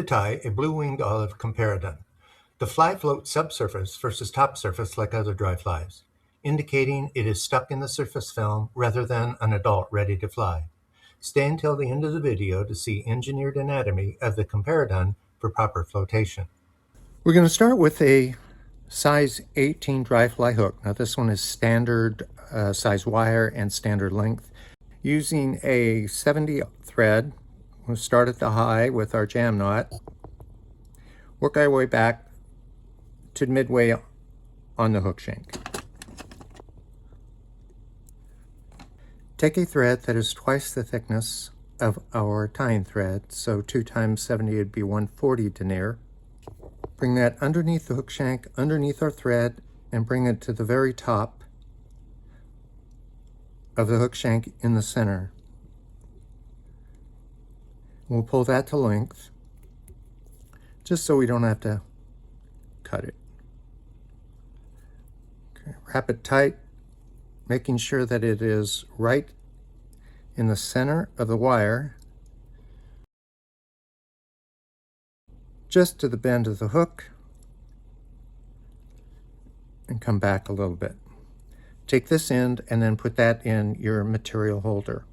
to tie a blue-winged olive Comparadun. The fly floats subsurface versus top surface like other dry flies, indicating it is stuck in the surface film rather than an adult ready to fly. Stay until the end of the video to see engineered anatomy of the Comparadun for proper flotation. We're going to start with a size 18 dry fly hook. Now this one is standard size wire and standard length. Using a 70 thread, we'll start at the high with our jam knot, work our way back to midway on the hook shank. Take a thread that is twice the thickness of our tying thread, so 2 times 70 would be 140 denier. Bring that underneath the hook shank, underneath our thread, and bring it to the very top of the hook shank in the center. We'll pull that to length, just so we don't have to cut it. Okay, wrap it tight, making sure that it is right in the center of the wire, just to the bend of the hook, and come back a little bit. Take this end and then put that in your material holder.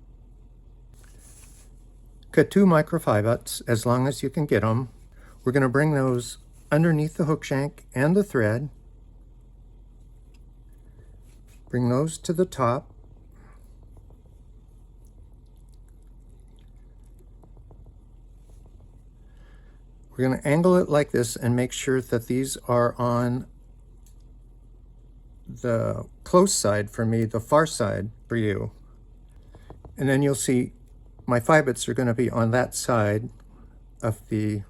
Cut 2 micro fibettes as long as you can get them. We're going to bring those underneath the hook shank and the thread. Bring those to the top. We're going to angle it like this and make sure that these are on the close side for me, the far side for you. And then you'll see my fibettes are going to be on that side of the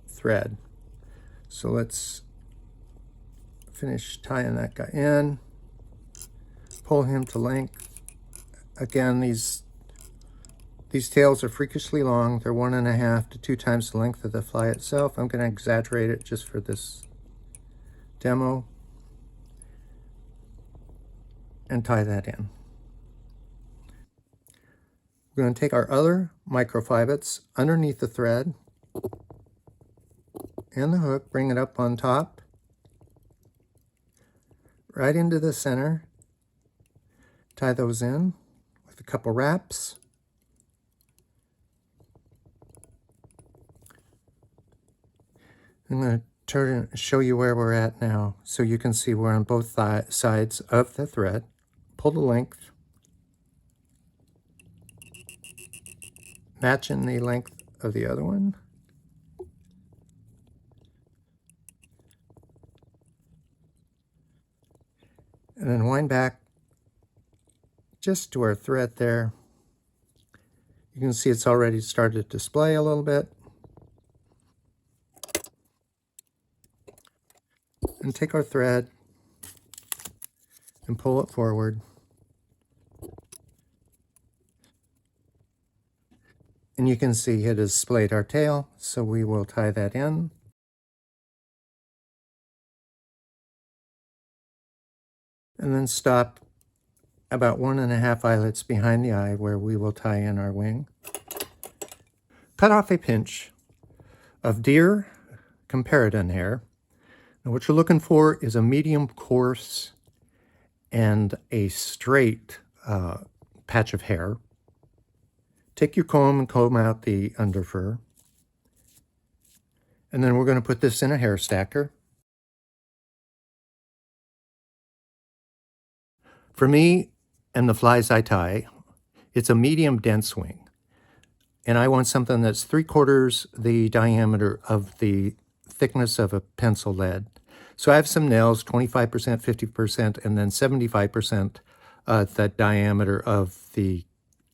thread. So let's finish tying that guy in. Pull him to length. Again, these tails are freakishly long. They're 1.5 to 2 times the length of the fly itself. I'm going to exaggerate it just for this demo. And tie that in. We're going to take our other microfibettes underneath the thread and the hook, bring it up on top, right into the center, tie those in with a couple wraps. I'm going to turn and show you where we're at now so you can see we're on both sides of the thread. Pull the length, matching the length of the other one. And then wind back just to our thread there. You can see it's already started to splay a little bit. And take our thread and pull it forward. And you can see it has splayed our tail, so we will tie that in. And then stop about 1.5 eyelets behind the eye where we will tie in our wing. Cut off a pinch of deer Comparadun hair. Now what you're looking for is a medium coarse and a straight patch of hair. Take your comb and comb out the underfur. And then we're going to put this in a hair stacker. For me and the flies I tie, it's a medium dense wing. And I want something that's 3/4 the diameter of the thickness of a pencil lead. So I have some nails, 25%, 50%, and then 75% the diameter of the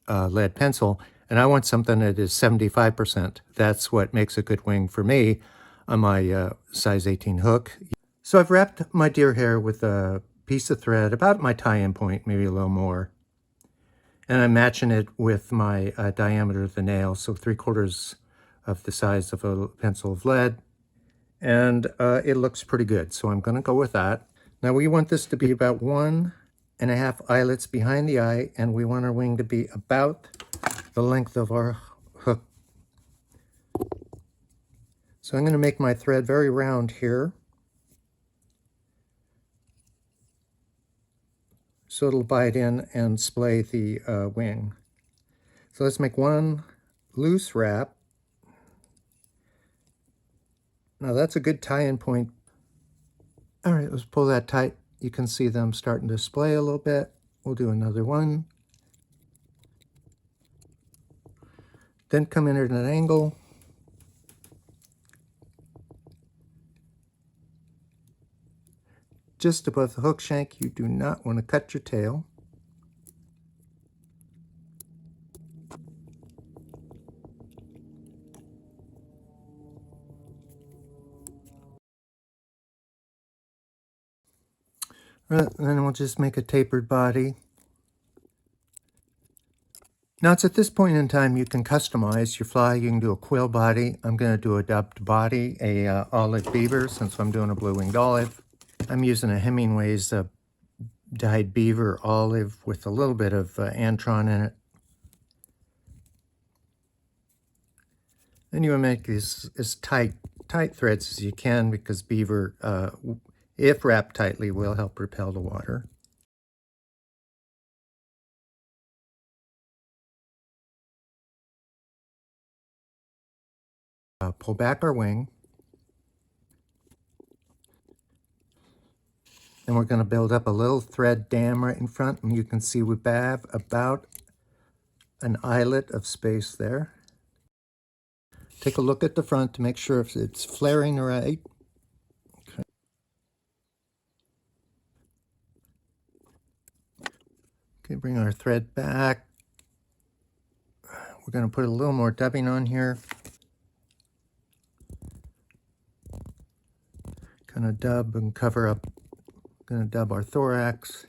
lead pencil. And I want something that is 75%. That's what makes a good wing for me on my size 18 hook. So I've wrapped my deer hair with a piece of thread, about my tie-in point, maybe a little more. And I'm matching it with my diameter of the nail, so 3/4 of the size of a pencil of lead. And it looks pretty good, so I'm going to go with that. Now we want this to be about 1.5 eyelets behind the eye, and we want our wing to be about the length of our hook. So I'm going to make my thread very round here, so it'll bite in and splay the wing. So let's make one loose wrap. Now that's a good tie-in point. All right, let's pull that tight. You can see them starting to splay a little bit. We'll do another one. Then come in at an angle. Just above the hook shank. You do not want to cut your tail. And then we'll just make a tapered body. Now it's at this point in time you can customize your fly. You can do a quill body. I'm going to do a dubbed body, a olive beaver, since I'm doing a blue-winged olive. I'm using a Hemingway's dyed beaver olive with a little bit of antron in it. Then you want to make these as tight threads as you can, because beaver, if wrapped tightly, will help repel the water. Pull back our wing. And we're going to build up a little thread dam right in front, and you can see we have about an eyelet of space there. Take a look at the front to make sure if it's flaring right. Okay. Okay, bring our thread back. We're going to put a little more dubbing on here. Kind of dub and cover up. Going to dub our thorax.